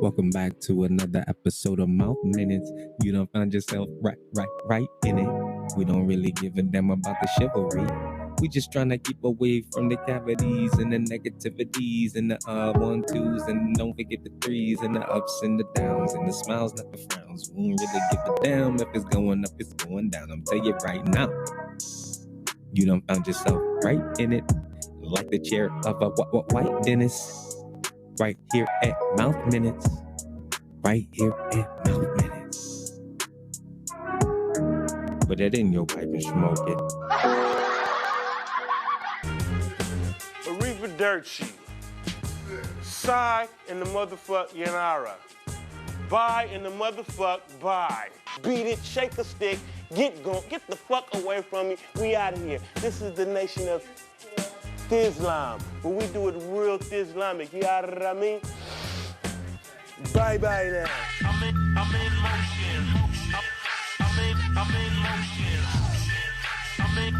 Welcome back to another episode of Mouth Minutes. You done found yourself right in it. We don't really give a damn about the chivalry. We just trying to keep away from the cavities and the negativities and the 1, 2s, and don't forget the 3s and the ups and the downs and the smiles, not the frowns. We don't really give a damn if it's going up, it's going down. I'm telling you right now, you done found yourself right in it, like the chair of a white dentist. Right here at Mouth Minutes. Right here at Mouth Minutes. Put it in your pipe and smoke it. Aretha Dirt Sheet. Sigh in the motherfuck Yanara. Bye in the motherfuck bye. Beat it, shake a stick, get going, get the fuck away from me. We out of here. This is the nation of Islam, but we do it real Islamic, you know what I mean? Bye bye now. I'm in motion. I'm in motion. I'm in motion. I'm in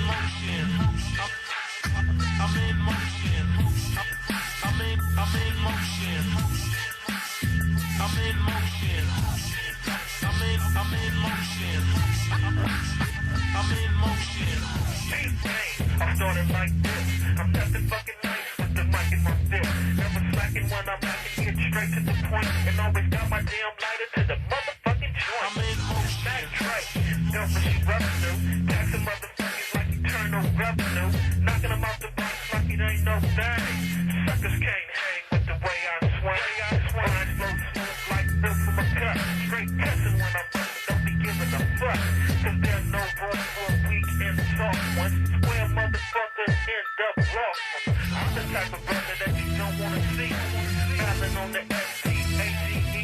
motion. I'm in motion. I'm in motion. I'm in motion. I'm in motion. I started like this. I'm nothing fucking nice with the mic in my fist. Never slacking when I'm rocking, get straight to the point. And always got my damn lighter to the motherfucking joint. I'm in motion. That's right. Don't push revenue. Taxing motherfuckers like you turn no revenue. Knocking them off the box like it ain't no thing. Suckers can't hang with the way I swing. Lines flow smooth like milk from a cup. Straight cussing when I'm busting, don't be giving a fuck. Cause there's no room for a weak and soft one. Square motherfuckers end up lost. I'm the type of brother that you don't wanna see. Battling on the S-T-A-G-E.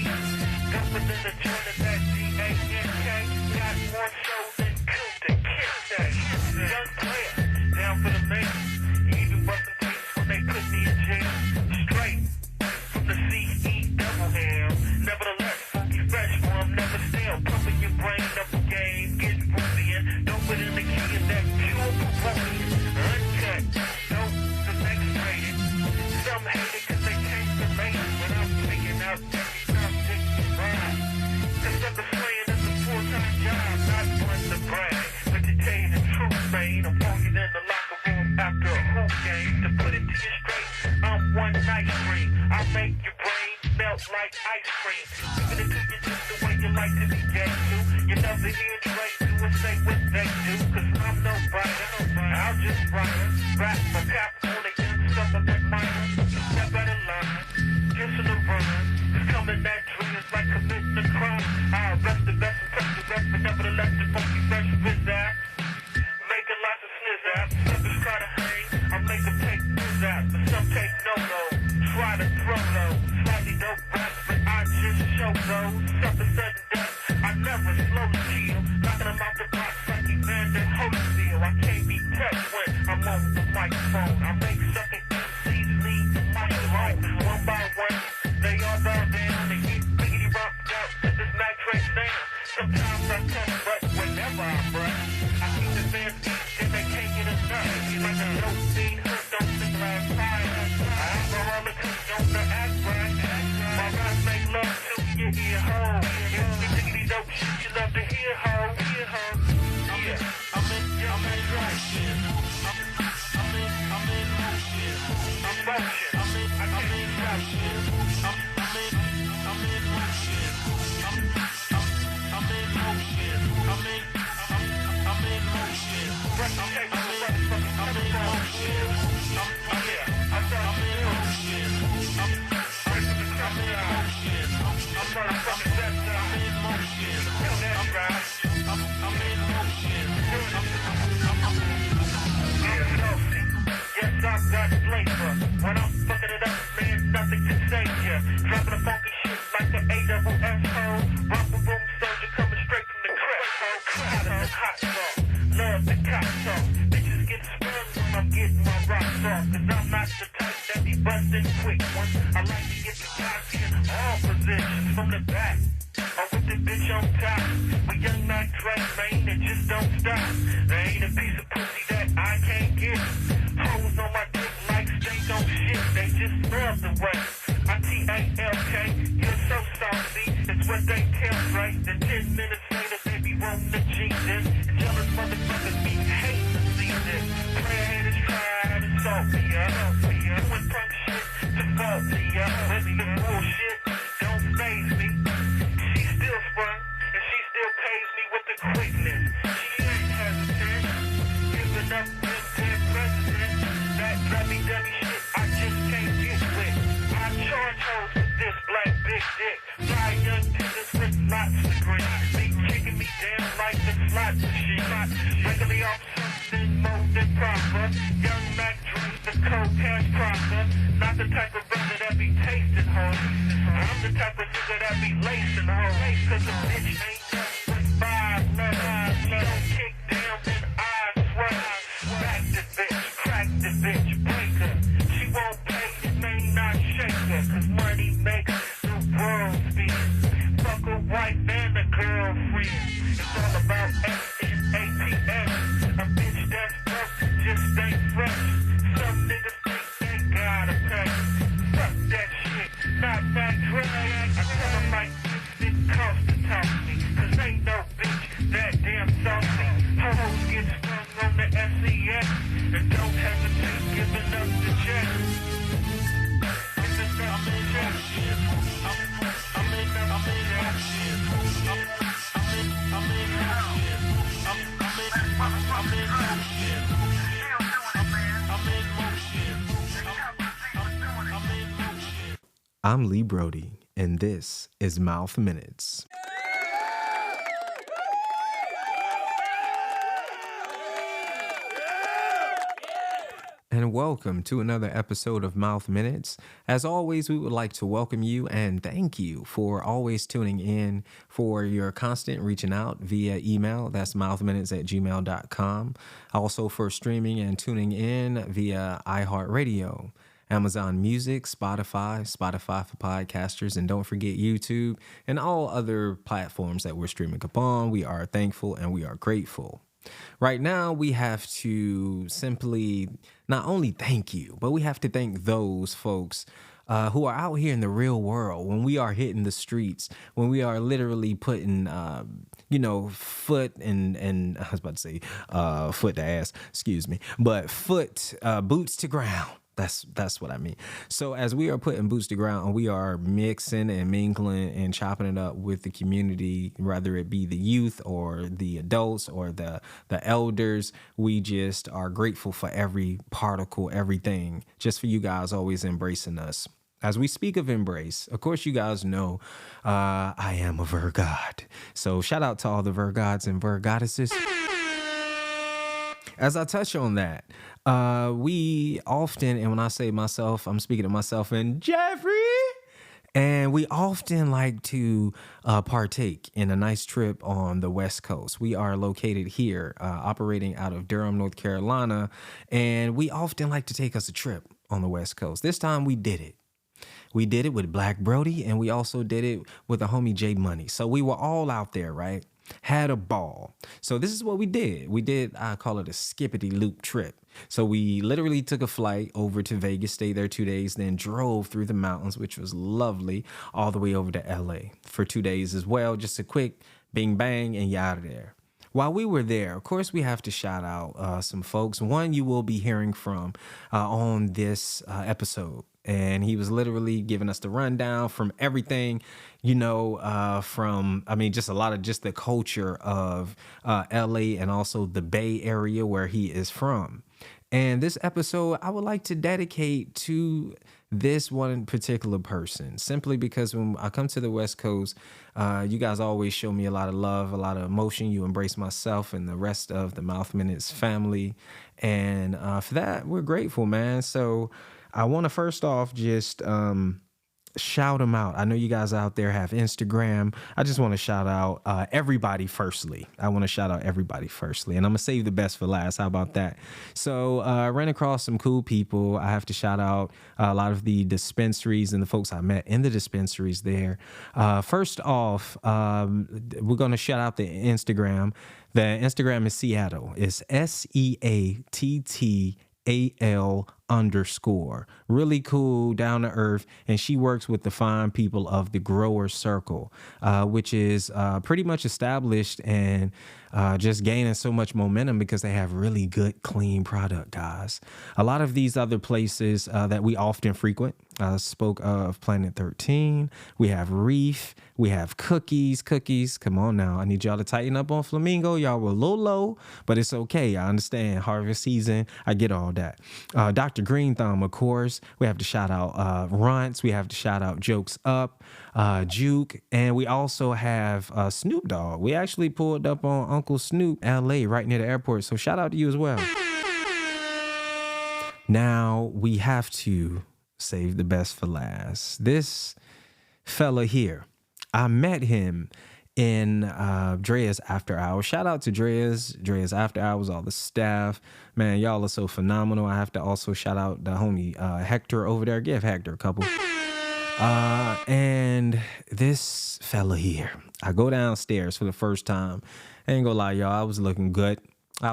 Dumping in the joint of that D-A-N-K. Got more shows than Kunta Kinte. Young player, down for the man. Even busting teams when they put me in jail. Straight from the C-E double L. Nevertheless, funky fresh form, never stale. Pumping your brain up the game, getting Peruvian. Don't put in the key in that pure Peruvian. Uncut, dope, the next rated. Some hate it cause they can't relate it. When I'm taking out every time dick you ride. Cause I'm the slaying is a full-time job, not one to brag. But to tell you the truth, man, I'm walking in the locker room after a hoop game. To put it to you straight, I'm one night stream. I make your brain melt like ice cream. Giving it to you just the way you like to be gay to. You never hear Dre do and say what they do. Cause I'm no writer, I'll just write it. Rap for cap on again, stuff up that minor. Step out of line, just in the run. It's coming at dreams like committing a crime. I arrest the best and press the rest, but nevertheless the funky fresh fizz out. Making lots of snizz out. Suckers try to hang, I make them take fizz out. But some take no-no, try to throw low. Slightly dope raps, but I just show those. Something sudden death, I never slowly chill. Knocking them out the box like Evander Holyfield. I can't be touched when I'm on the microphone. I make sucking MCs leave the mic alone. One by one, they all bow down and get biggity rocked out to this nitrate sound. Sometimes I touch, but whenever I brush, I keep the fans east and they can't get enough. Like a no speed hook, don't sing last fire. Alcoholic on the act right. My guys make love to your ear hole. It's diggity dope shit you love to hear hole. Yeah, I'm in motion. I'm in motion. I'm motion. I'm in motion. I'm in motion. I'm in motion. I'm in motion. I'm in motion. Yes, I've got flavor. When I'm fucking it up, man, nothing can save ya. Dropping the funky shit like the A-double-S-O. Romper room soldier coming straight from the crest. Hot as a hot sauce. Love the cop talk. Bitches get spun when I'm getting my rocks off. Cause I'm not the type that be busting quick ones. I like to get the guys in all positions from the back. Or with the bitch on top. We young night track, man, that just don't stop. There ain't a piece of pussy that I can't get. Hoes on my dick like steak on shit. They just love the way I T-A-L-K. saucy. It's what they tell, right? Then 10 minutes later, they be wanting the Jesus. Jealous motherfuckers be hating to see this. Prayer haters try to salt me up. Doing punk shit to fault me up. With the bullshit don't faze me. She still sprung, and she still pays me with the quickness. She ain't hesitant, giving up this damn president. That dummy shit I just can't get with. I charge hoes with this black big dick. Fly young niggas with lots of green. Be kicking me down like the slot machine. Regularly off something more than proper. Young Mac Drake, the cold cash proper. Not the type of brother that be tasting hoes. I'm the type of nigga that be lacing hoes. Cause a bitch ain't just with 5 levels. She don't kick down then I swear. Back the bitch, crack the bitch, break her. She won't pay, it may not shake her. Cause money makes the world spin. Fuck a wife and a girlfriend. It's all about S-N-A-P-S. A bitch that's broke just ain't fresh. Some niggas think they gotta pay. Fuck that shit, not that drag. I tell them like it costs to talk to me. Cause ain't no bitch that damn saucy. Hoes get strung on the SES. And don't hesitate giving up the check. I'm Lee Brody, and this is Mouth Minutes. And welcome to another episode of Mouth Minutes. As always, we would like to welcome you and thank you for always tuning in, for your constant reaching out via email. That's mouthminutes@gmail.com. Also for streaming and tuning in via iHeartRadio, Amazon Music, Spotify for podcasters, and don't forget YouTube and all other platforms that we're streaming upon. We are thankful and we are grateful. Right now, we have to simply not only thank you, but we have to thank those folks who are out here in the real world when we are hitting the streets, when we are literally putting, foot and I was about to say foot to ass, excuse me, but boots to ground. That's what I mean. So as we are putting boots to ground and we are mixing and mingling and chopping it up with the community, whether it be the youth or the adults or the elders, we just are grateful for every particle, everything, just for you guys always embracing us. As we speak of embrace, of course, you guys know I am a Virgod. So shout out to all the Virgods and Virgoddesses. As I touch on that, we often, and when I say myself, I'm speaking to myself and Jeffrey, and we often like to partake in a nice trip on the West Coast. We are located here, operating out of Durham, North Carolina, and we often like to take us a trip on the West Coast. This time we did it. We did it with Black Brody, and we also did it with the homie J Money. So we were all out there, right? Had a ball. So this is what we did. I call it a skippity loop trip. So we literally took a flight over to Vegas, stayed there 2 days, then drove through the mountains, which was lovely, all the way over to LA for 2 days as well. Just a quick bing bang and you out of there. While we were there, of course, we have to shout out some folks. One you will be hearing from on this episode. And he was literally giving us the rundown from everything, just a lot of just the culture of LA and also the Bay Area where he is from. And this episode, I would like to dedicate to this one particular person, simply because when I come to the West Coast, you guys always show me a lot of love, a lot of emotion. You embrace myself and the rest of the Mouth Minutes family. And for that, we're grateful, man. So I want to first off just shout them out. I know you guys out there have Instagram. I just want to shout out everybody firstly. And I'm going to save the best for last. How about that? So I ran across some cool people. I have to shout out a lot of the dispensaries and the folks I met in the dispensaries there. First off, we're going to shout out the Instagram. The Instagram is Seattle. It's SEATTAL _. Really cool, down to earth, and she works with the fine people of the Grower Circle, which is pretty much established and just gaining so much momentum because they have really good, clean product, guys. A lot of these other places that we often frequent, spoke of Planet 13. We have Reef. We have Cookies. Come on now. I need y'all to tighten up on Flamingo. Y'all were a little low, but it's okay. I understand. Harvest season. I get all that. Dr. Green Thumb, of course. We have to shout out Runts. We have to shout out Jokes Up, Juke. And we also have Snoop Dogg. We actually pulled up on Uncle Snoop, LA, right near the airport. So shout out to you as well. Now we have to save the best for last. This fella here, I met him in Drea's After Hours. Shout out to Drea's After Hours, all the staff. Man, y'all are so phenomenal. I have to also shout out the homie Hector over there. Give Hector a couple. And this fella here, I go downstairs for the first time. I ain't gonna lie, y'all, I was looking good. I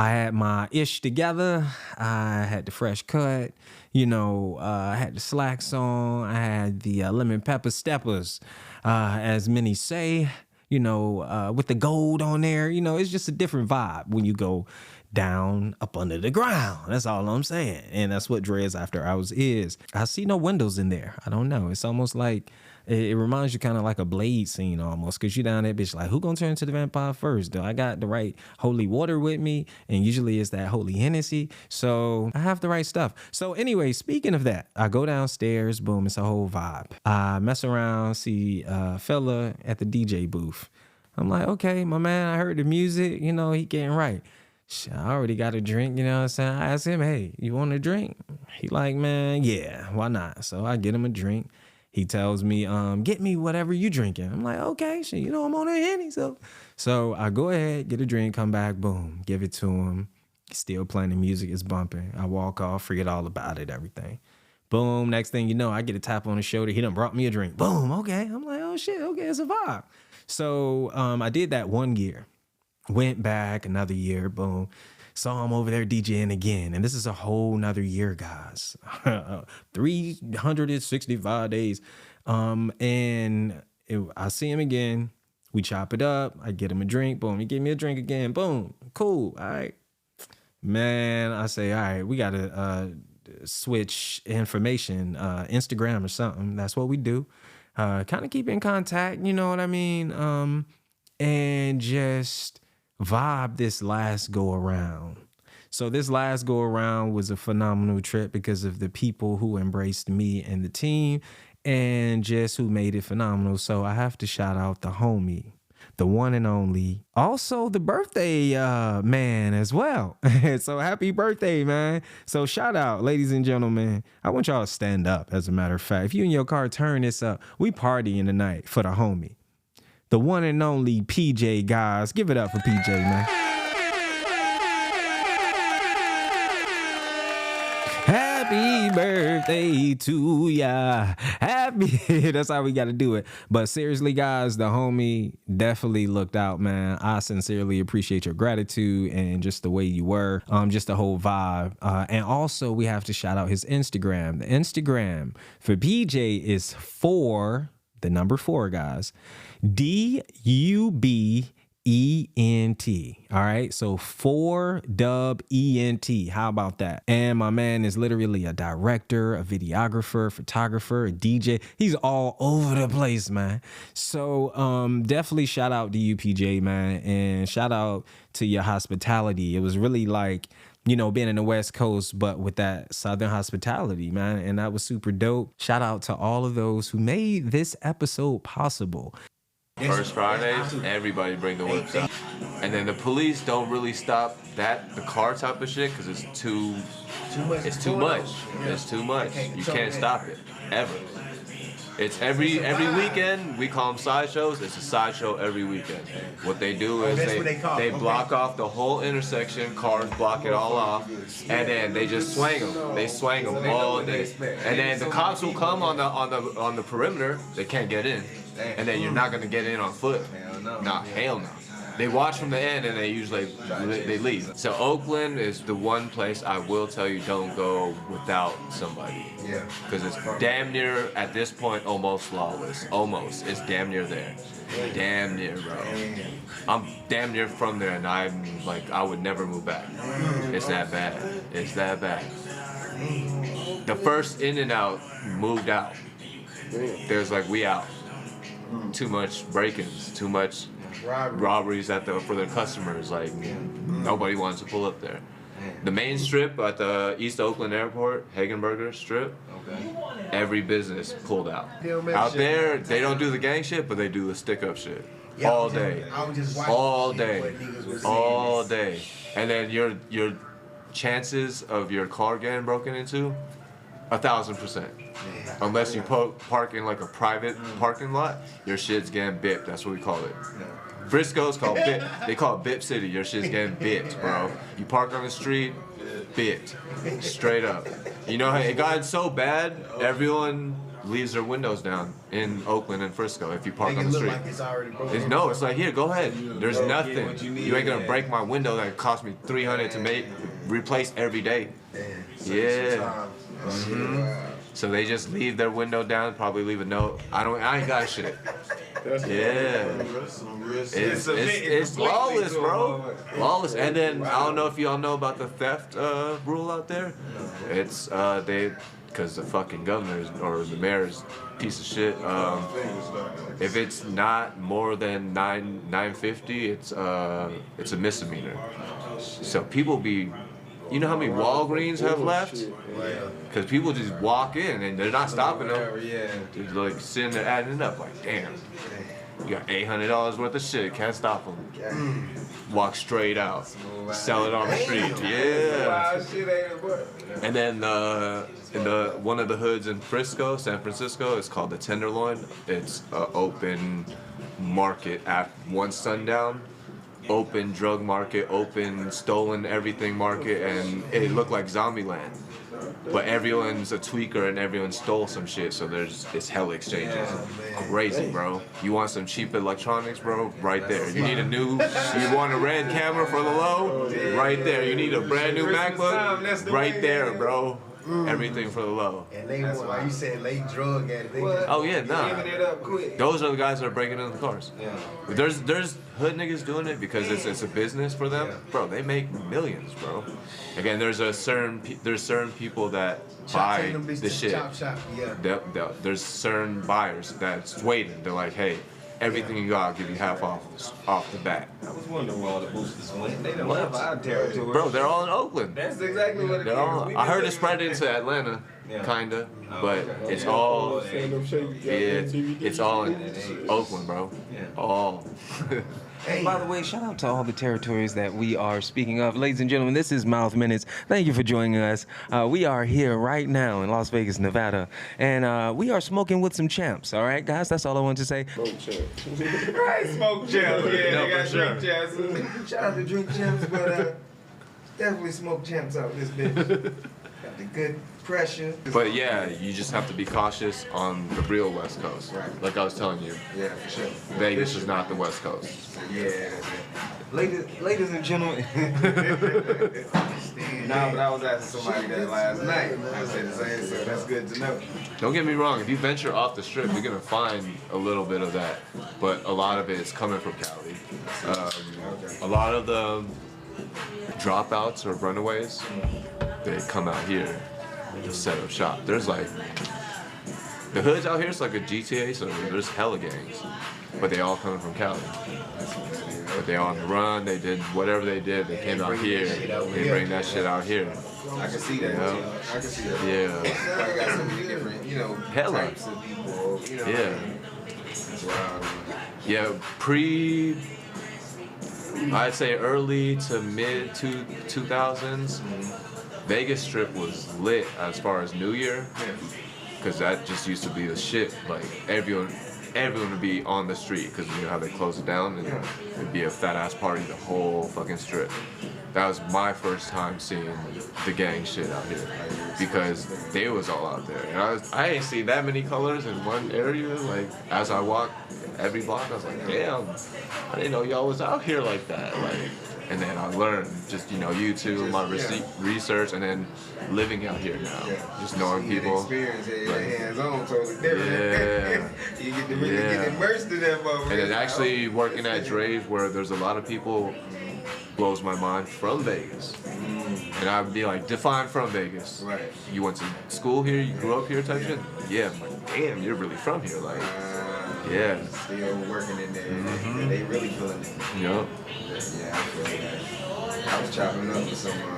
had my ish together. I had the fresh cut. I had the slacks on. I had the lemon pepper steppers, as many say, with the gold on there. It's just a different vibe when you go down up under the ground. That's all I'm saying. And that's what Dre's After Hours is. I see no windows in there. I don't know. It's almost like, it reminds you kind of like a Blade scene almost, because you down there, bitch, like, who gonna turn to the vampire first? Do I got the right holy water with me? And usually it's that holy Hennessy. So I have the right stuff. So anyway, speaking of that, I go downstairs, boom, it's a whole vibe. I mess around, see a fella at the DJ booth. I'm like, okay, my man, I heard the music, he getting right. I already got a drink, you know what I'm saying? I asked him, hey, you want a drink? He like, man, yeah, why not? So I get him a drink. He tells me, get me whatever you drinking. I'm like, okay, shit, I'm on a Henny. So I go ahead, get a drink, come back, boom, give it to him. Still playing the music, it's bumping. I walk off, forget all about it, everything. Boom, next thing you know, I get a tap on the shoulder. He done brought me a drink. Boom, okay. I'm like, oh shit, okay, it's a vibe. So I did that one year. Went back another year, boom. Saw him over there DJing again. And this is a whole nother year, guys. 365 days. I see him again. We chop it up. I get him a drink. Boom. He gave me a drink again. Boom. Cool. All right. Man, I say, all right, we got to switch information, Instagram or something. That's what we do. Kind of keep in contact, you know what I mean? And just vibe this last go around. So this last go around was a phenomenal trip because of the people who embraced me and the team and just who made it phenomenal. So I have to shout out the homie, the one and only, also the birthday man as well. So happy birthday, man. So shout out, ladies and gentlemen. I want y'all to stand up, as a matter of fact. If you in your car, turn this up. We partying tonight for the homie, the one and only PJ, guys. Give it up for PJ, man. Happy birthday to ya. Happy. That's how we got to do it. But seriously, guys, the homie definitely looked out, man. I sincerely appreciate your gratitude and just the way you were, just the whole vibe. And also, we have to shout out his Instagram. The Instagram for PJ is the number 4, guys. DUBENT. All right. So 4DUBENT. How about that? And my man is literally a director, a videographer, photographer, a DJ. He's all over the place, man. So definitely shout out to you, PJ, man. And shout out to your hospitality. It was really like, being in the West Coast, but with that Southern hospitality, man. And that was super dope. Shout out to all of those who made this episode possible. First Fridays, everybody bring the whips out. And then the police don't really stop the car type of shit, because it's too much. It's too much. You can't stop it, ever. It's every weekend. We call them sideshows. It's a sideshow every weekend. What they do is they block off the whole intersection. Cars block it all off, and then they just swing them. They swing them all day, and then the cops will come on the perimeter. They can't get in, and then you're not gonna get in on foot. Nah, hell no. They watch from the end and they usually they leave. So Oakland is the one place I will tell you don't go without somebody. Yeah. Because it's damn near at this point almost flawless. Almost. It's damn near there. Damn near, bro. I'm damn near from there and I'm like I would never move back. It's that bad. It's that bad. The first In-N-Out moved out. There's like we out. Too much break-ins, too much robberies for their customers. Like nobody wants to pull up there. The main strip at the East Oakland Airport, Hagenberger Strip, every business pulled out. Out there, they don't do the gang shit, but they do the stick-up shit. All day. All day. All day. And then your chances of your car getting broken into, 1,000%. Unless you park in like a private parking lot, your shit's getting bipped. That's what we call it. Frisco's called bip. They call it Bip City. Your shit's getting bipped, bro. You park on the street, bipped. Straight up. You know, it got so bad, everyone leaves their windows down in Oakland and Frisco if you park on the street. Like it's already broken. No, it's like, here, go ahead. There's nothing. You ain't gonna break my window that cost me $300 to replace every day. Yeah. So they just leave their window down, probably leave a note. I ain't got shit. Yeah. It's lawless, bro. Lawless. And then I don't know if y'all know about the theft rule out there. It's because the fucking governor or the mayor's piece of shit. If it's not more than $950, it's a misdemeanor. So people be. You know how many Walgreens have left? Because people just walk in and they're not stopping them. They're like sitting there adding it up like, damn, you got $800 worth of shit, can't stop them. Walk straight out, sell it on the street. Yeah. And then in one of the hoods in Frisco, San Francisco, it's called the Tenderloin. It's an open market at one sundown. Open drug market, open stolen everything market, and it looked like Zombieland. But everyone's a tweaker and everyone stole some shit, so it's hell exchanges. Crazy, bro. You want some cheap electronics, bro? Right there. You need you want a red camera for the low? Right there. You need a brand new MacBook? Right there, bro. Everything for the low. And they why you said they drug at it. Oh yeah, nah. Those are the guys that are breaking into the cars. Yeah. There's hood niggas doing it because it's a business for them. Bro, they make millions, bro. Again, there's certain people that buy the shit. There's certain buyers that's waiting. They're like, hey, everything you got, I'll give you half off the bat. I was wondering where all the boosters went. They don't have our territory. Bro, they're all in Oakland. That's exactly what it is. I heard it spread into Atlanta, kinda, but it's all it's all in Oakland, bro. All. Hey, by the way, shout out to all the territories that we are speaking of. Ladies and gentlemen, this is Mouth Minutes. Thank you for joining us. We are here right now in Las Vegas, Nevada, and we are smoking with some champs. All right, guys, that's all I wanted to say. Smoke champs. Right, smoke champs. Yeah, they got drink champs. Shout out to drink champs, but definitely smoke champs out this bitch. Got the good pressure. But yeah, you just have to be cautious on the real West Coast. Right. Like I was telling you. Yeah, for sure. Vegas is not the West Coast. Yeah. Ladies and gentlemen. Nah, but I was asking somebody that last night. I said the same, so that's good to know. Don't get me wrong, if you venture off the strip, you're gonna find a little bit of that. But a lot of it is coming from Cali. A lot of the dropouts or runaways, they come out here to set up shop. There's like, the hoods out here is like a GTA, so there's hella gangs. But they all coming from Cali. But they on the run, they did whatever they did, they came out here, they bring that shit out here. I can see that. Yeah. I can see that. Yeah. I got so many different, Hella. types of people, Yeah. That's wild. Yeah, I'd say early to mid 2000s, Vegas Strip was lit as far as New Year, because that just used to be the shit. Like everyone would be on the street because you know how they close it down and it'd be a fat ass party the whole fucking strip. that was my first time seeing the gang shit out here because they was all out there. And I ain't seen that many colors in one area. Like, as I walked every block, I was like, damn, I didn't know y'all was out here like that. Like, and then I learned just, YouTube, my research, and then living out here now. Just knowing people. Experience, hands-on, totally different. You get to really get immersed in that motherfucker. And then actually working at Dre's where there's a lot of people blows my mind from Vegas. And I'd be like, define from Vegas. Right. You went to school here, you grew up here type shit? Yeah, I'm like, damn, you're really from here. Like, yeah. Still working in there. And they really feeling it. Yep. Yeah, I feel that. I was chopping up with someone.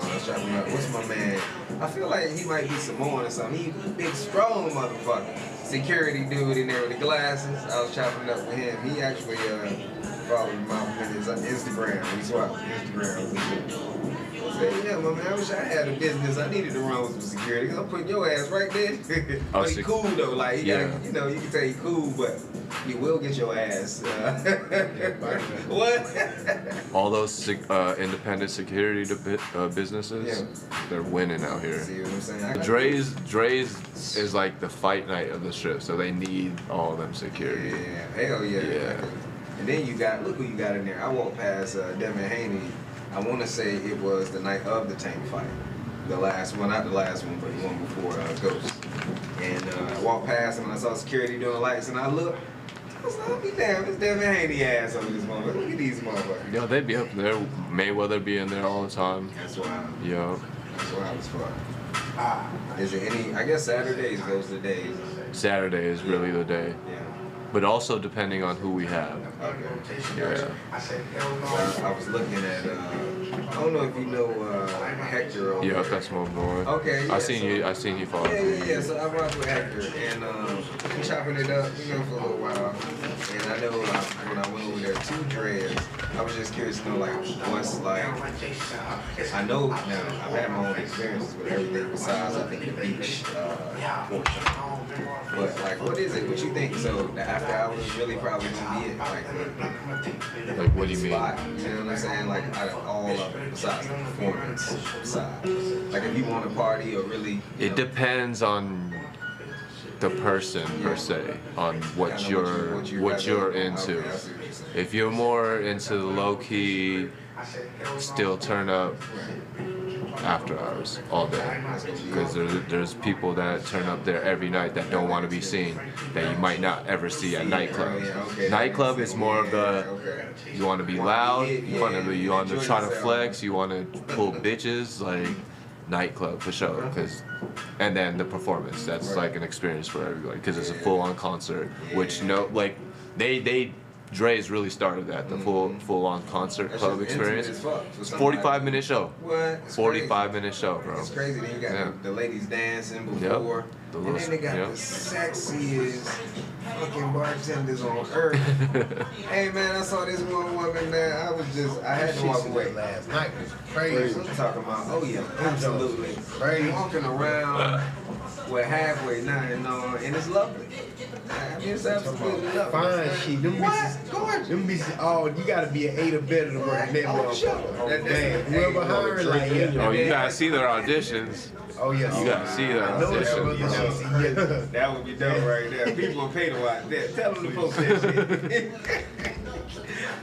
What's my man? I feel like he might be Samoan or something. He a big, strong motherfucker. Security dude in there with the glasses. I was chopping up with him. He actually followed Mouthminute's Instagram. We swapped Instagram. I said, yeah, my man, I wish I had a business. I needed to run with some security. Cause I'm putting your ass right there. But he cool though. Like, he got, you can tell he cool, but he will get your ass. What? All those independent security businesses, they're winning out here. See what I'm saying? Dre's is like the fight night of the strip, so they need all them security. Yeah, hell yeah. And then look who you got in there. I walked past Devin Haney. I want to say it was the night of the Tank fight. The last one, not the last one, but the one before Ghost. And I walked past him and I saw security doing lights and I looked. I was like, damn, it's Devin Haney ass on this moment. Look at these motherfuckers. Yo, they'd be up there. Mayweather be in there all the time. That's wild. Yo. That's wild as fuck. Is there any, I guess Saturdays, those are the days. Saturday is really the day. Yeah. But also depending on who we have. Okay. Yeah. I was looking at, I don't know if you know Hector over Yeah, there. that's my boy. Okay, yeah, I seen you follow. Yeah. So I rock with Hector, and I'm chopping it up, for a little while. And I know when I went over there to Dre's, I was just curious to know, like, what's like. I know now I've had my own experiences with everything besides I think the beach portion. But like, what is it? What you think? So the after hours really probably gonna be it, Like, what do you mean? spot. You know what I'm saying? Like out of all of it, besides the performance side. Like if you want to party or really. It depends on the person per se, on what you're into. Okay, I see what you're saying. If you're more into the low key, still turn up after hours all day, because there's people that turn up there every night that don't want to be seen, that you might not ever see at nightclubs. Nightclub is more of the you want to be loud, you want to try to flex, you want to pull bitches, like nightclub for sure. And then the performance, that's like an experience for everybody because it's a full-on concert, which Dre's really started that, the full-on concert club experience. It's a 45-minute show. What? 45-minute show, bro. It's crazy. Then you got the ladies dancing before. Yep. And then they got the sexiest fucking bartenders on earth. Hey man, I saw this one woman there. I had to walk away. Last night was crazy. I'm talking about, oh yeah, absolutely. Crazy. Walking around with halfway nothing on, and it's lovely. I mean, it's absolutely lovely. Fine shit. Them What? bitches, Gorgeous. them bitches, you gotta be an 8 or better to work in that Oh, sure. motherfucker. Damn, whoever hiring, like, yeah. Oh, you gotta see their auditions. Oh, yeah. You gotta see their I know that auditions. was That would be dope right there. People will pay to watch that. Tell them to post that shit.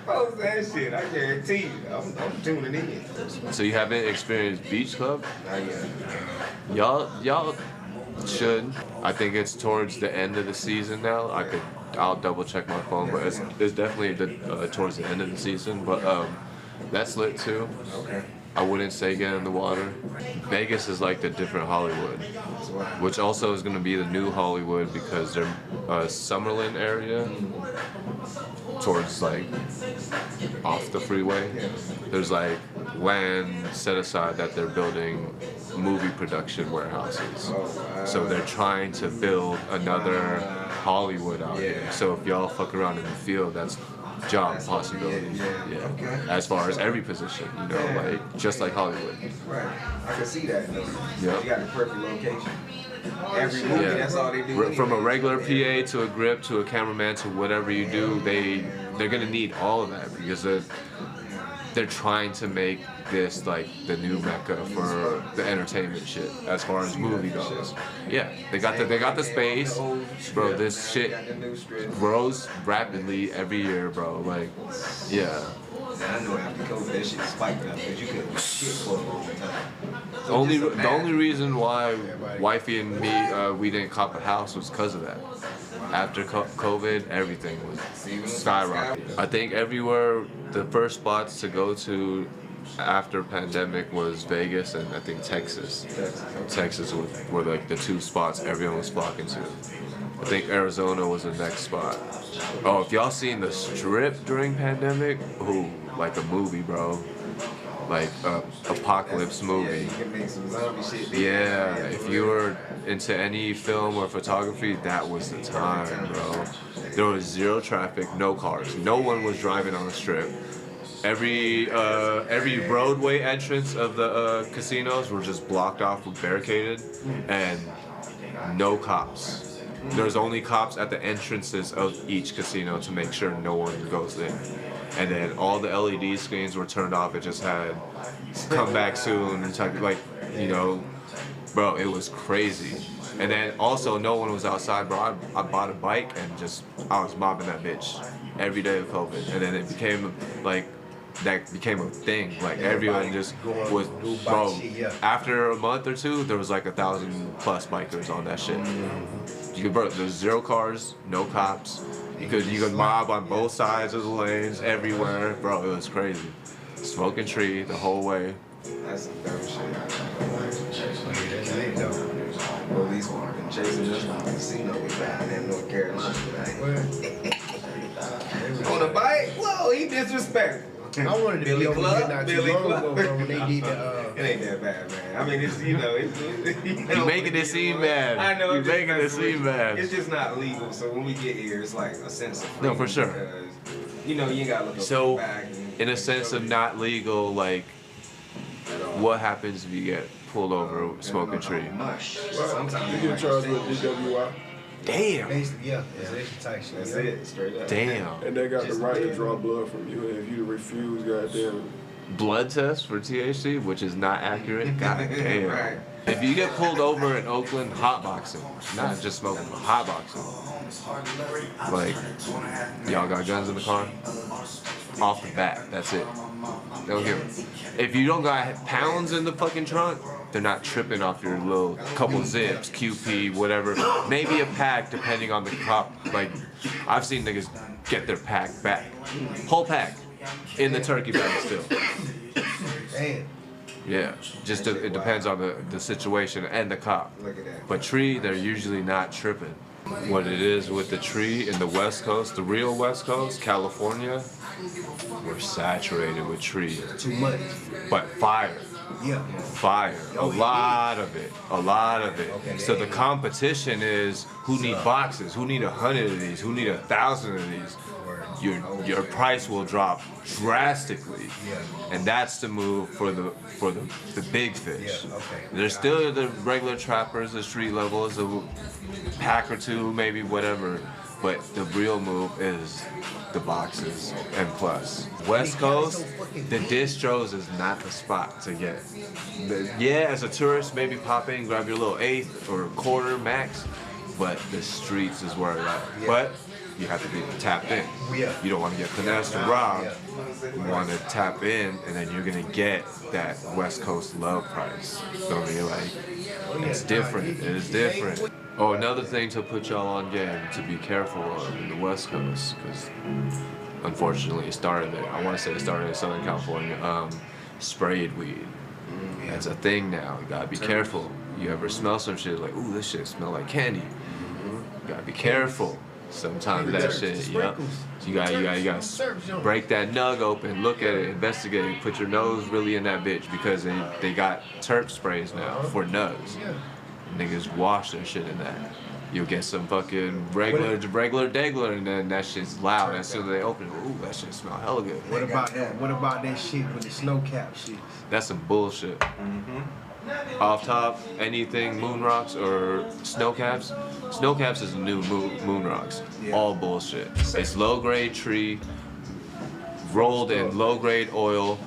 Post that shit. I guarantee you. I'm tuning in. So you haven't experienced Beach Club? Not yet. Y'all should. I think it's towards the end of the season now. I'll double check my phone, but it's definitely towards the end of the season. But that's lit too. Okay. I wouldn't say get in the water. Vegas is like the different Hollywood, which also is going to be the new Hollywood because they're Summerlin area towards like off the freeway. There's like land set aside that they're building movie production warehouses. So they're trying to build another Hollywood out here. So if y'all fuck around in the field, that's job possibilities. Yeah. Okay. As far as every position, like just like Hollywood. Right. I can see that. Though. Yeah. You got the perfect location. Every movie, that's all they do. From a anyway. regular PA to a grip to a cameraman to whatever you do, they're gonna need all of that because they're they're trying to make this like the new mecca for the entertainment shit as far as movie goes. Yeah, they got the space, bro. This shit grows rapidly every year, bro. Like, yeah. I know after COVID that shit spiked up because you couldn't get shit for a long time. The only reason why wifey and me we didn't cop a house was because of that. After COVID, everything was skyrocketing. I think everywhere, the first spots to go to after pandemic was Vegas and I think Texas. Texas were like the two spots everyone was flocking to. I think Arizona was the next spot. Oh, if y'all seen the Strip during pandemic, ooh, like a movie, bro. Like a apocalypse movie. Yeah, if you were into any film or photography, that was the time, bro. There was zero traffic, no cars. No one was driving on the Strip. Every roadway entrance of the casinos were just blocked off with barricaded, and no cops. There's only cops at the entrances of each casino to make sure no one goes in. And then all the LED screens were turned off. It just had come back soon and like, you know, bro, it was crazy. And then also no one was outside, bro. I bought a bike and I was mobbing that bitch every day of COVID. And then it became like, that became a thing. Like everyone just was, bro, after a month or two, there was like 1,000+ bikers on that shit. You could, bro, there's zero cars, no cops. You could mob on both sides of the lanes, everywhere. Bro, it was crazy. Smoking tree the whole way. That's some dumb shit. Police been chasing us from the casino we found in North Carolina. On a bike? Whoa, he disrespectful. I wanted to be over here not too long ago, bro, when they did the. It ain't that bad, man. I mean, it's, you know, it's You making it seem bad. I know. You making it seem bad. It's just not legal. So when we get here, it's like a sense of freedom. No, for sure. Because, you know, you ain't gotta look up So, the back. in a sense of not legal, like, what happens if you get pulled over smoking tree? Sometimes You get charged with DWI, Damn. Basically, yeah, it's type shit. That's it, straight up. Damn. and they got the right to draw blood from you. And if you refuse, goddamn, Blood test for THC, which is not accurate. God damn. Right. If you get pulled over in Oakland, hotboxing, not just smoking, but hotboxing. Like, y'all got guns in the car? Off the bat, that's it. They'll give it. If you don't got pounds in the fucking trunk, they're not tripping off your little couple zips, QP, whatever. Maybe a pack, depending on the cop. Like, I've seen niggas get their pack back. Whole pack in the turkey bag still. Damn. Yeah, just it depends on the situation and the cop. Look at that. But tree, they're usually not tripping. What it is with the tree in the West Coast, the real West Coast, California, we're saturated with tree. Too much. But fire. Yeah. Fire. A lot of it. A lot of it. Okay. So the competition is who need boxes, who need 100 of these, who need 1,000 of these. Your price will drop drastically, and that's the move for the big fish. Yeah, okay. There's still the regular trappers, the street levels, a pack or two, maybe whatever, but the real move is the boxes and plus. West Coast, the distros is not the spot to get. Yeah, as a tourist, maybe pop in, grab your little eighth or quarter max, but the streets is where it's at. But you have to be tapped in. Yeah. You don't want to get finessed or robbed. You want to tap in, and then you're gonna get that West Coast love price. So I mean, like, it's different. It is different. Oh, another thing to put y'all on game to be careful of in the West Coast, because unfortunately it started there. I want to say it started in Southern California. Sprayed weed. That's a thing now. You gotta be careful. You ever smell some shit like, ooh, this shit smell like candy? You gotta be careful. Sometimes that shit, yep. You gotta break that nug open, look at it, investigate it, put your nose really in that bitch, because they got terp sprays now for nugs. Niggas wash their shit in that. You'll get some fucking regular degler, and then that shit's loud. As soon as they open it, ooh, that shit smell hella good. What about that shit with the snow cap shit? That's some bullshit. Off top, anything moon rocks or snow caps. Snow caps is the new moon rocks. All bullshit. It's low grade tree, rolled in low-grade oil,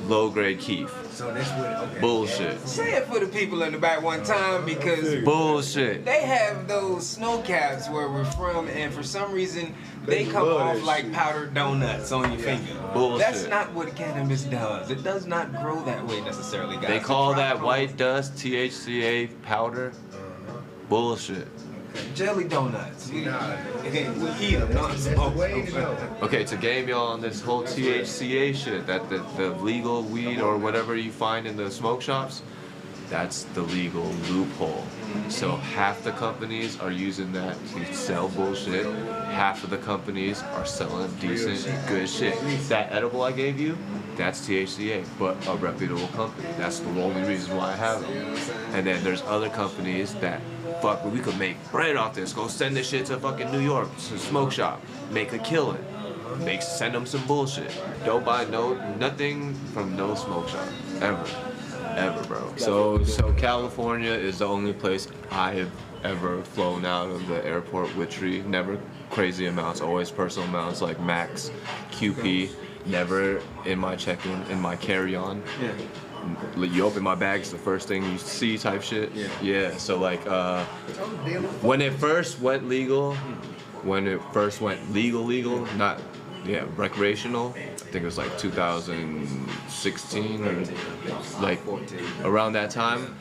low-grade keef. So that's what. Okay. Bullshit. Say it for the people in the back one time because Bullshit. they have those snow caps where we're from, and for some reason they come love off that like shit. powdered donuts on your finger. Bullshit. That's not what cannabis does. It does not grow that way necessarily, guys. They call It's that tropical. white dust THCA powder. Bullshit. jelly donuts. We eat them, not That's smoke the way to them. go. Okay, to game y'all on this whole THCA shit, that the legal weed or whatever you find in the smoke shops, that's the legal loophole. So half the companies are using that to sell bullshit. Half of the companies are selling decent, good shit. That edible I gave you, that's THCA, but a reputable company. That's the only reason why I have them. And then there's other companies that, fuck, we could make bread off this. Go send this shit to fucking New York, to a smoke shop, make a killing. They send them some bullshit. Don't buy nothing from no smoke shop, ever, bro. So California is the only place I have ever flown out of the airport with tree. Never crazy amounts, always personal amounts like max, QP. Never in my check-in, in my carry-on. Yeah. You open my bag, it's the first thing you see type shit. Yeah. So like, when it first went legal, not, recreational. I think it was like 2016 or like around that time.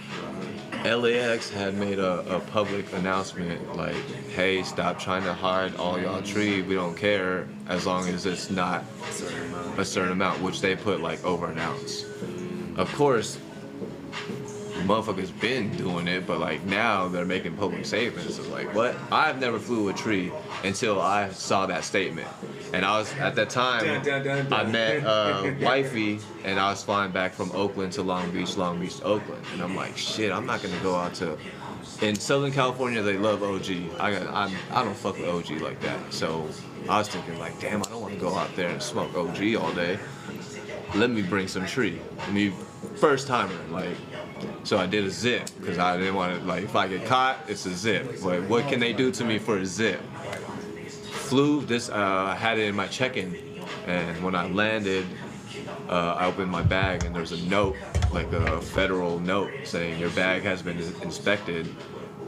LAX had made a public announcement like, hey, stop trying to hide all y'all tree. We don't care as long as it's not a certain amount, which they put like over an ounce. Of course, motherfuckers been doing it, but like now they're making public statements. It's like, what? I've never flew a tree until I saw that statement. And I was, at that time, I met wifey, and I was flying back from Oakland to Long Beach to Oakland. And I'm like, shit, I'm not gonna go out to, in Southern California, they love OG. I don't fuck with OG like that. So I was thinking like, damn, I don't wanna go out there and smoke OG all day. Let me bring some tree. First timer, like, so I did a zip, because I didn't want to, like, if I get caught, it's a zip. But what can they do to me for a zip? Flew this, I had it in my check-in, and when I landed, I opened my bag, and there's a note, like a federal note, saying your bag has been inspected,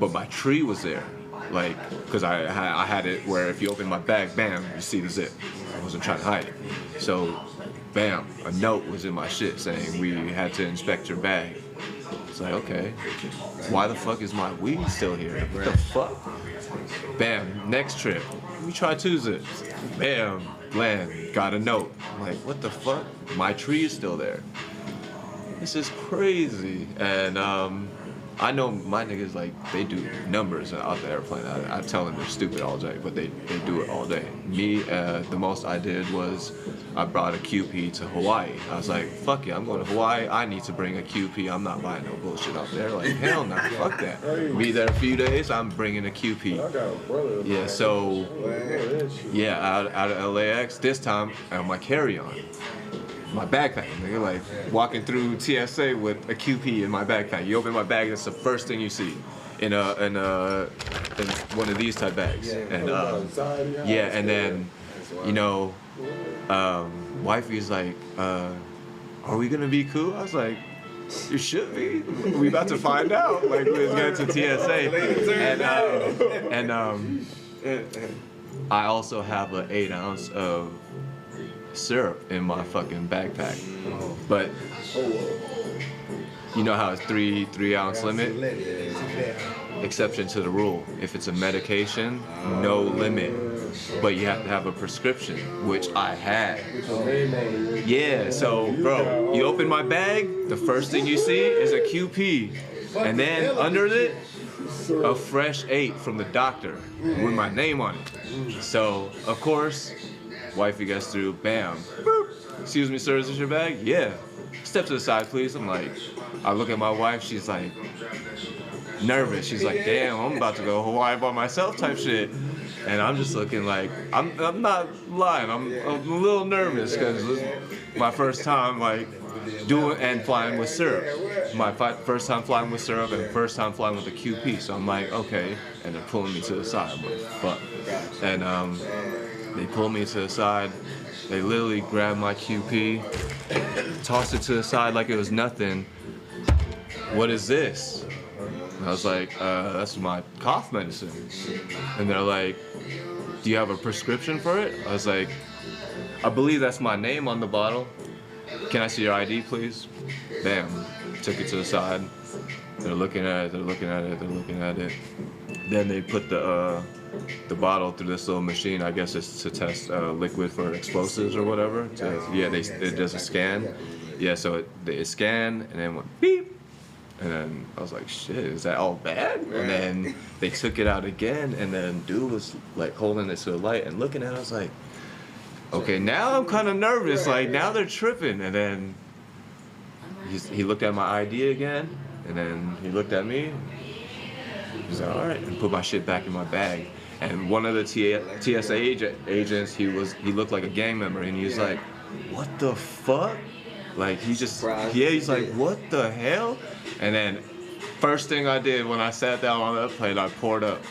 but my tree was there. Like, because I had it where if you open my bag, bam, you see the zip. I wasn't trying to hide it. So, bam, a note was in my shit saying we had to inspect your bag. It's like, okay, why the fuck is my weed still here? What the fuck? Bam, next trip, we try 2 zips. Bam, land, got a note. I'm like, what the fuck? My tree is still there. This is crazy. And I know my niggas, like, they do numbers out the airplane. I tell them they're stupid all day, but they do it all day. Me, the most I did was I brought a QP to Hawaii. I was like, fuck yeah, I'm going to Hawaii. I need to bring a QP. I'm not buying no bullshit out there. Like, hell no, fuck that. Be there a few days, I'm bringing a QP. I got a brother. Yeah, so, yeah, out of LAX, this time on my carry-on. My backpack, nigga, like walking through TSA with a QP in my backpack. You open my bag, that's the first thing you see in one of these type bags. And and then, you know, wifey's like, are we gonna be cool? I was like, you should be. We about to find out. Like, we was getting to TSA, and I also have an 8 ounce of syrup in my fucking backpack, but you know how it's 3 ounce limit? Exception to the rule. If it's a medication, no limit, but you have to have a prescription, which I had. Yeah, so bro, you open my bag, the first thing you see is a QP, and then under it, a fresh 8 from the doctor with my name on it. So of course, wifey gets through, bam, boop. Excuse me, sir, is this your bag? Yeah. Step to the side, please. I'm like, I look at my wife, she's like, nervous. She's like, damn, I'm about to go to Hawaii by myself type shit. And I'm just looking like, I'm not lying, I'm a little nervous because this is my first time like doing and flying with syrup. My first time flying with syrup and first time flying with a QP. So I'm like, okay. And they're pulling me to the side. I'm like, fuck. And They pulled me to the side. They literally grabbed my QP, tossed it to the side like it was nothing. What is this? And I was like, that's my cough medicine. And they're like, do you have a prescription for it? I was like, I believe that's my name on the bottle. Can I see your ID, please? Bam. Took it to the side. They're looking at it, they're looking at it, they're looking at it. Then they put the bottle through this little machine. I guess it's to test liquid for explosives or whatever. It does a scan. Yeah, so it scanned and then went beep. And then I was like, shit, is that all bad? And then they took it out again, and then dude was like holding it to the light and looking at it. I was like, okay, now I'm kind of nervous. Like, now they're tripping. And then he looked at my ID again, and then he looked at me. He's like, all right, and put my shit back in my bag. And one of the TSA agents, he looked like a gang member, and he was like, what the fuck? Like, he's like, what the hell? And then first thing I did when I sat down on that plane, I poured up.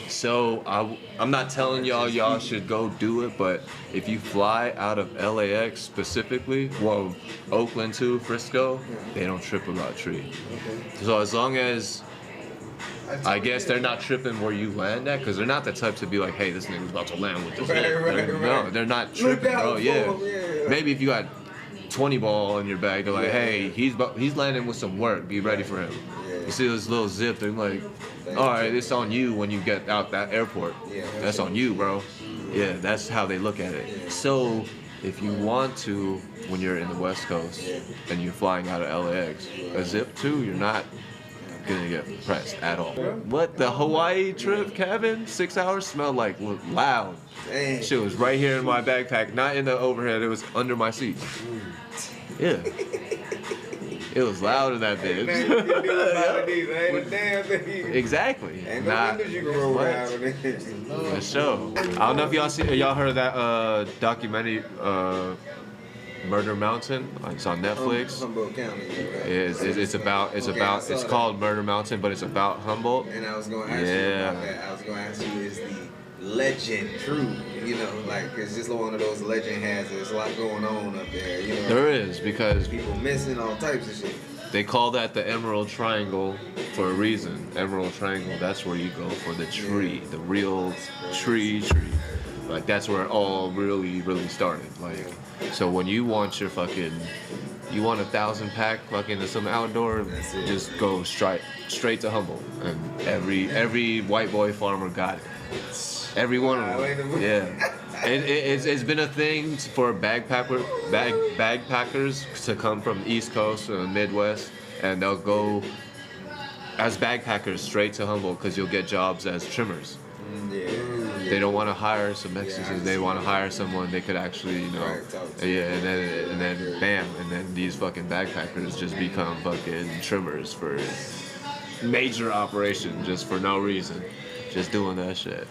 So I'm not telling y'all should go do it, but if you fly out of LAX specifically, well, Oakland to Frisco, they don't trip about tree. So as long as, I guess they're not tripping where you land at, because they're not the type to be like, hey, this nigga's about to land with this. No, they're not tripping, bro. Yeah. Maybe if you got 20 ball in your bag, they're like, hey, he's landing with some work, be ready for him. You see this little zip, they're like, all right, it's on you when you get out that airport. That's on you, bro. Yeah, that's how they look at it. So if you want to, when you're in the West Coast and you're flying out of LAX, a zip too, you're not gonna get pressed at all. What, the Hawaii trip, Kevin? 6 hours smelled like loud. Shit was right here in my backpack, not in the overhead, it was under my seat. Yeah. It was loud in that bitch. Exactly. Not for sure. I don't know if y'all heard of that documentary, Murder Mountain. It's on Netflix. Humboldt County. It's called Murder Mountain, but it's about Humboldt. And I was gonna ask you about that. I was gonna ask you, is the legend true? You know, like, it's just one of those legend has. There's a lot going on up there. You know, there is, because people missing all types of shit. They call that the Emerald Triangle for a reason. Emerald Triangle, that's where you go for the tree, the real tree. Like, that's where it all really started. Like, so when you want your you want 1,000 pack fucking some outdoor, just go straight to Humboldt. And every white boy farmer got it. Every one of them. Yeah. It's been a thing for backpackers to come from the East Coast or the Midwest, and they'll go as backpackers straight to Humboldt because you'll get jobs as trimmers. They don't want to hire some Mexicans. They want to hire someone they could actually, you know, and then bam, and then these fucking backpackers just become fucking trimmers for major operation just for no reason, just doing that shit.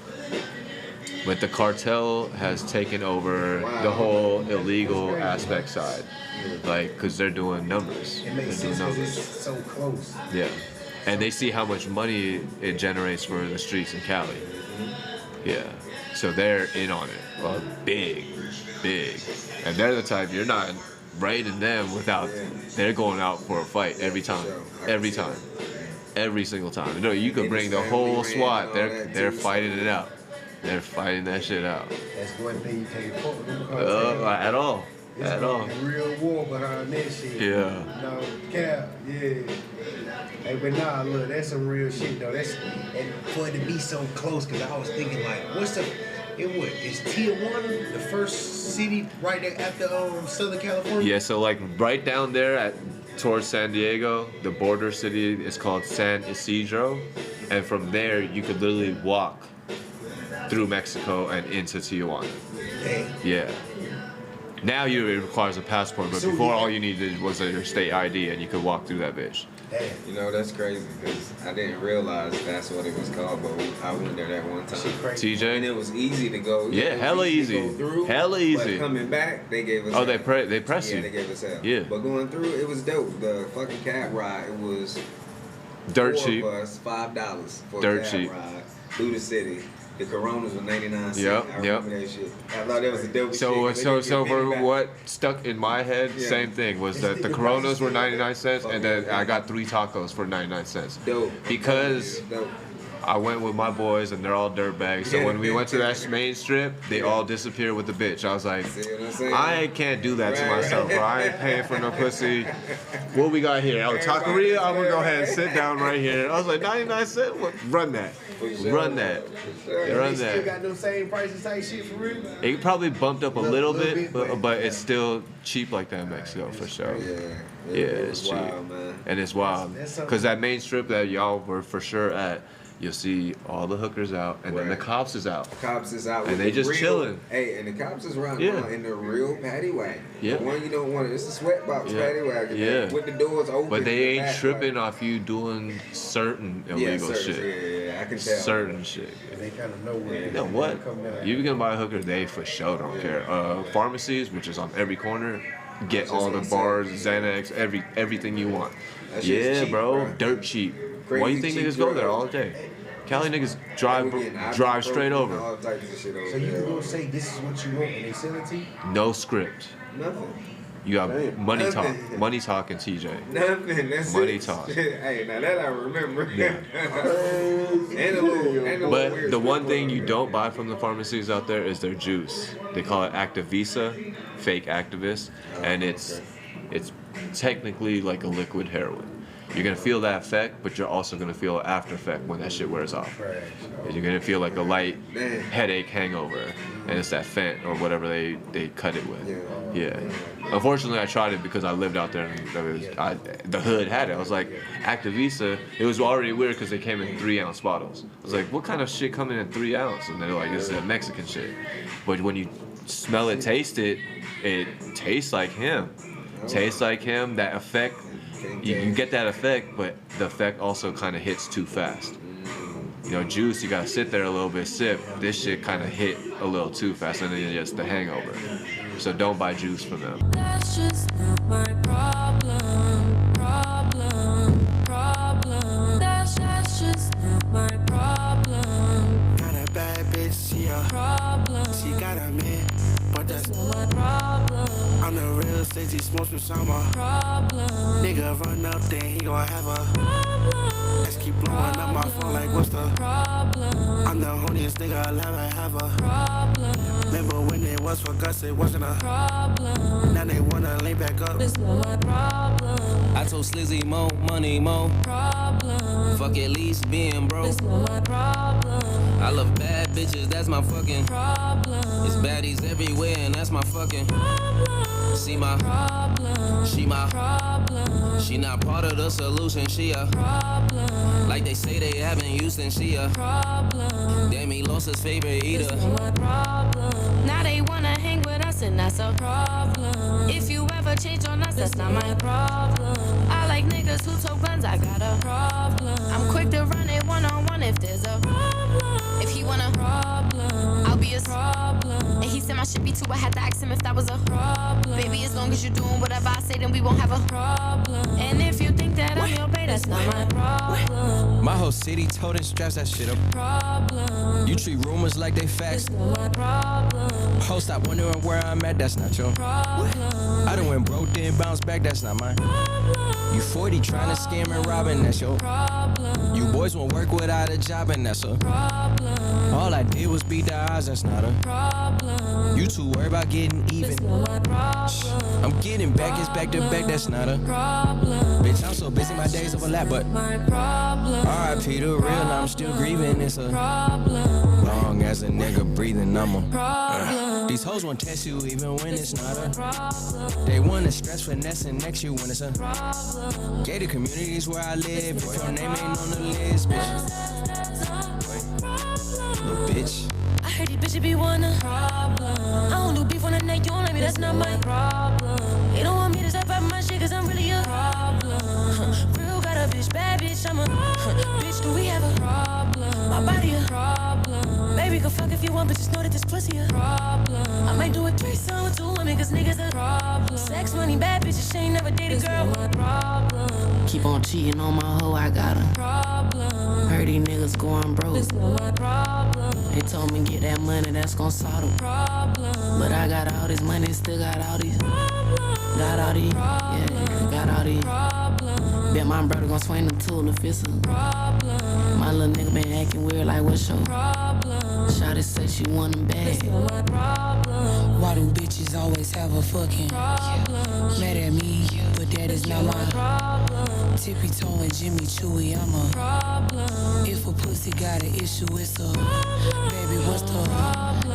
But the cartel has taken over the whole illegal aspect side, like, because they're doing numbers. It makes sense because it's so close. Yeah, and they see how much money it generates for the streets in Cali. Yeah, so they're in on it, well, big, and they're the type you're not raiding them without. They're going out for a fight every time, every single time. You know, you could bring the whole SWAT. They're fighting it out. They're fighting that shit out. That's one thing you can't fuck with. At all. It's a real war behind that shit. Yeah. No, cap, yeah. Hey, but nah, look, that's some real shit though. And for it to be so close, cause I was thinking like, is Tijuana the first city right there after Southern California? Yeah, so like right down there towards San Diego, the border city is called San Isidro, and from there you could literally walk through Mexico and into Tijuana. Damn. Yeah. Now it requires a passport, but before all you needed was your state ID and you could walk through that bitch. Damn. You know, that's crazy because I didn't realize that's what it was called, but I went there that one time. TJ? And it was easy to go. Yeah, hella easy. Hella easy. But coming back, they gave us hell. They press you. Yeah, they gave us hell. Yeah. But going through, it was dope. The fucking cab ride, it was dirt cheap. $4 $5 for dirt a cab cheap. ride through the city. The Coronas were 99 cents. Yep, I remember that shit. I thought that was a dope So shit. for what stuck in my head, Yeah. same thing was that the Coronas were 99 cents, and then I got 3 tacos for 99 cents. Dope. Because Dope. I went with my boys and they're all dirtbags. So when we went to that main strip, they all disappeared with the bitch. I was like, See what I'm saying? I can't do that to Right. myself, bro. I ain't paying for no pussy. What we got here? Oh, taqueria? I'm gonna go ahead and sit down right here. I was like, 99 cents? What? Run that. Run that. Run They still that. got them same prices type shit for real? It probably bumped up a little Little bit, bit, but it's still cheap like that in Mexico for sure. Yeah, Yeah, it it's was cheap. wild, man. And it's wild. That's something- Because that main strip that y'all were for sure at, you'll see all the hookers out, and then the Right. cops is out. Cops is out. And with they the just real- chilling. Hey, and the cops is riding Yeah. around in the real paddy wagon. Yeah. The one you don't want. It's a sweatbox Yeah. paddy wagon. Yeah. With the doors open. But they in the ain't back, tripping like- off you doing certain Yeah, illegal certain- shit. Yeah, I can tell. Certain shit. They kind of know where You know what? come down. You can buy a hooker, they for sure don't care. Pharmacies, which is on every corner, get all the bars, Xanax, everything you want. That shit's Yeah, cheap, bro, bro. dirt cheap. Why Crazy you think cheap niggas go there drugs. all day? Cali niggas We drive getting straight ibuprofen, over. All types of shit over So you there. can go say this is what you want and they sell it to you? No script. Nothing. You got Damn. money talk, Nothing. money talk, and TJ. Nothing. That's Money it. talk. Hey, now that I remember. Yeah. and a little But weird the one script thing on you it. don't buy from the pharmacies out there is their juice. They call it Activisa, fake Activist, and it's technically like a liquid heroin. You're gonna feel that effect, but you're also gonna feel an after effect when that shit wears off. You're gonna feel like a light headache hangover, and it's that Fent or whatever they cut it with. Yeah. Unfortunately, I tried it because I lived out there and the hood had it. I was like, Activisa. It was already weird because they came in 3-ounce bottles. I was like, what kind of shit coming in 3 ounce? And they're like, this is a Mexican shit. But when you smell it, taste it, it tastes like him. Tastes like him. That effect. You get that effect, but the effect also kind of hits too fast. You know, juice, you gotta sit there a little bit, sip. This shit kind of hit a little too fast, and then it's the hangover. So don't buy juice from them. That's just not my problem. That's just not my problem. Got a bad bitch, she a Problem. she got a man, but that's Not my problem. I'm the real sexy smoke from summer. Problem. Nigga run up, then he gon' have a. Problem. Let's keep blowing up my phone like what's the? Problem. I'm the honeyest nigga I'll ever have a. Problem. Remember when it was for Gus, it wasn't a. Problem. Now they wanna lay back up. It's not my problem. I told Slizzy more money, more. Problem. Fuck at least being broke. It's not my problem. I love bad bitches, that's my fucking. Problem. It's baddies everywhere, and that's my fucking. Problem. See my, Problem. she my. Problem. She not part of the solution, she a. Problem. Like they say they haven't used, and she a. Problem. Damn, he lost his favorite It's eater. not my problem. Now they wanna hang with us and that's a problem. If you ever change on us, that's not my problem. I like niggas who took guns, I got a problem. I'm quick to run it one-on-one if there's a problem. If he wanna problem, I'll be his problem. And he said my shit be too, I had to ask him if that was a problem. Baby, as long as you're doing whatever I say, then we won't have a problem. And if you think that I'm your bae, that's not my problem. My whole city told and straps that shit up. Problem. You treat rumors like they facts. It's not my problem. Ho, stop wondering where I'm at, that's not your. Problem. I done went broke, then bounce back, that's not mine. You 40 trying to scam and rob, and that's your. Problem. You boys won't work without a job, and that's a. Problem. All I did was beat the odds, that's not a. Problem. You too worried about getting even. It's not my problem. I'm getting back, it's back to back, that's not a. Problem. Bitch, I'm so busy, my days overlap, but. My problem. RIP the real, now I'm still grieving, it's a. Problem. Long as a nigga breathing, I'm a. Problem. These hoes won't test you even when it's not a. Problem. They wanna stress, finesse, and next you when it's a. Problem. Gated communities where I live, if your name ain't on the list, bitch. Little bitch. I heard these bitches be wanna problem. I don't do beef on the neck, you don't like me, that's not my problem. They don't want me to step out my shit, cause I'm really a problem. Real got a bitch, bad bitch, I'm a bitch, do we have a problem? My body a problem. Baby, go fuck if you want, but just know that this pussy a problem. I might do a threesome with 2 women, cause niggas a problem. Sex, money, bad bitches, she ain't never dated a girl. My problem. Keep on cheating on my hoe, I got 'em. Problem. Heard these niggas going broke. It's not my problem. They told me get that money, that's gon' solve the problem. But I got all this money, still got all these. Got all these, yeah, got all these. Bet my brother gon' swing the tool if it's a problem. My little nigga been acting weird, like what's your problem? Shawty say she want him bad. Why do bitches always have a fucking problem? Mad at me, but that is not my problem. Tippy toeing Jimmy Chewy, I'm a problem. If a pussy got an issue, it's a baby, what's the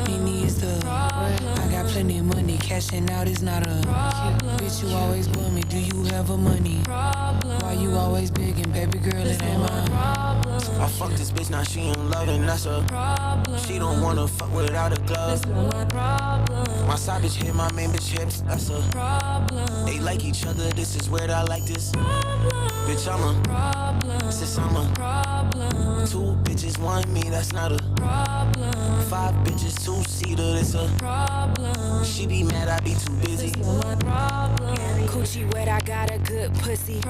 Nene is the I got plenty of money, cashing out is not a bitch, you always bum me, do you have a money? Why you always begging, baby girl, it ain't mine. I fuck this bitch, now she in love and that's a problem. She don't wanna fuck without a glove. My side bitch hit my main bitch hips, that's a problem. They like each other, this is weird, I like this. Bitch, I'm a problem. Since I'm a problem. 2 bitches, 1 me, that's not a problem. 5 bitches, 2-seater, it's a problem. She be mad, I be too busy. Coochie wet, I got a good pussy. A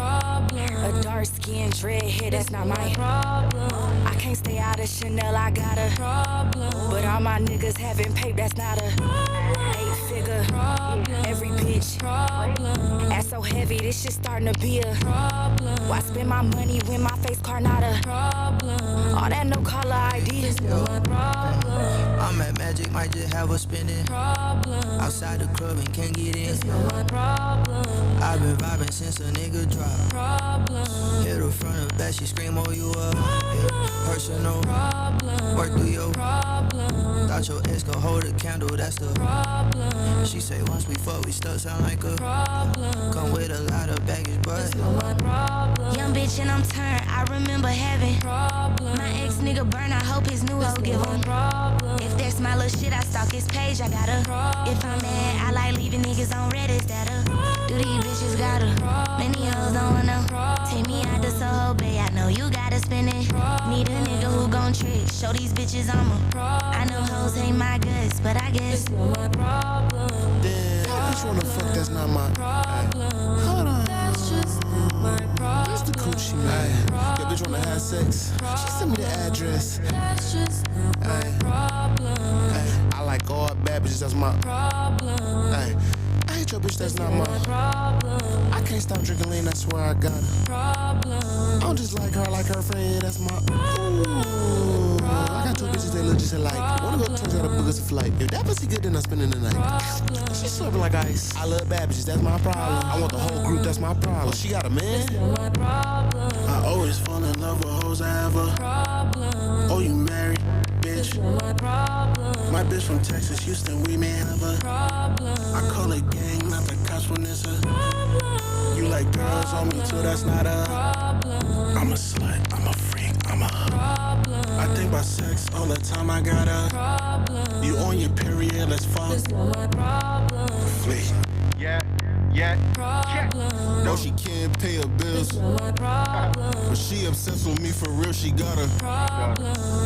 dark skin, dread hair, that's not my problem. I can't stay out of Chanel, I got a problem. But all my niggas having paper, that's not a 8-figure. Every bitch ass so heavy, this shit starting to be a problem. Why spend my money when my face card not a problem? All that no color ID. I'm at Magic, might just have a spinning. Outside the club and can't get in. I've been vibing since a nigga dropped. Hit her front or back, she scream, oh you up. Personal, work through your thought your ex gon' hold a candle, that's the problem. She say once we fuck, we stuck, sound like a problem. Come with a lot of baggage, but Young bitch and I'm turned, I remember having my ex nigga burn, I hope his new hoe give him. If that's my little shit, I stalk his page, I gotta. If I'm mad, I like leaving niggas on Reddit, that do these bitches gotta. Many hoes don't wanna take me out the soul, babe, I know you gotta spend it. Need a nigga who gon' trick, show these bitches I'm a. I know hoes ain't my guts, but I guess Bitch wanna fuck, that's not my problem. Hold on. That's just not my problem. That's the coochie, man. Your bitch wanna have sex. She sent me the address. That's just not my problem. I like all bad bitches, that's my problem. I hate your bitch, that's not my problem. I can't stop drinking lean, I swear I got it. I don't just like her friend, yeah, that's my ooh. I got 2 bitches that look just alike. Wanna go turns out a book a flight. If that pussy good, then I'm spending the night. She's slurping like ice. I love bad bitches, that's my problem. I want the whole group, that's my problem. Well, she got a man. I always fall in love with hoes I have a problem. Oh, you married, bitch. My bitch from Texas, Houston, we may have a problem. I call it gang, not the cops when it's a problem. You like girls on me too, that's not a problem. I'm a slut, I'm a freak, I'm a problem. I think about sex all the time, I got a problem. You on your period, let's fuck. Flee. Yeah. No, she can't pay her bills. But she obsessed with me for real, she got a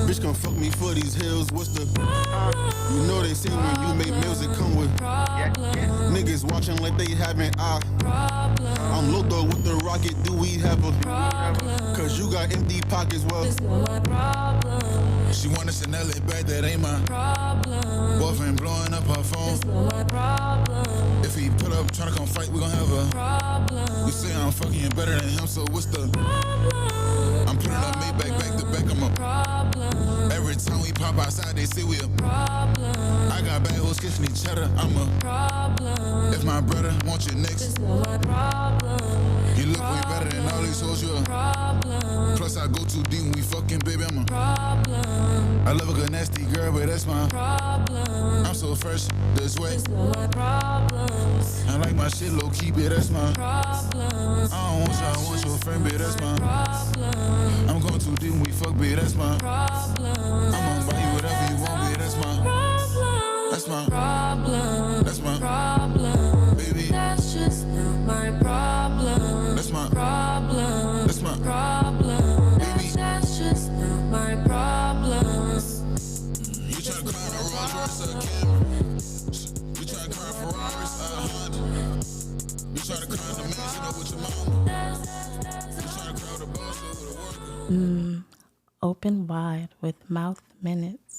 bitch come fuck me for these hills. What's the you know they say when you make music come with niggas watching like they having I'm low though with the rocket, do we have a cause you got empty pockets, well she want a Chanel bag, that ain't my boyfriend blowing up her phone. If he put up tryna come fight, we gon' have a you say I'm fucking better than him, so what's the I'm putting up Maybach back to back, I'm a every time we pop outside, they say we a I got bad hoes kissing each other, I'm a if my brother want you next, you look way better than all these hoes, you a plus I go too deep when we fucking, baby, I'm a I love a good nasty girl, but that's my I'm so fresh, this way I like my shit low key, but that's my I don't want you, I want your friend, but that's my I'm going too deep when we fuck, but that's my I'm gonna buy you whatever you want, but that's my baby. That's just not my problem. That's my problem. That's my problem. Baby. That's just not my problem. You tryna climb a Rolls Royce or a Camry? You tryna climb Ferraris or a Honda? You tryna climb the mansion up with your mama? You tryna crowd the boss over the worker? Open wide with Mouth Minutes.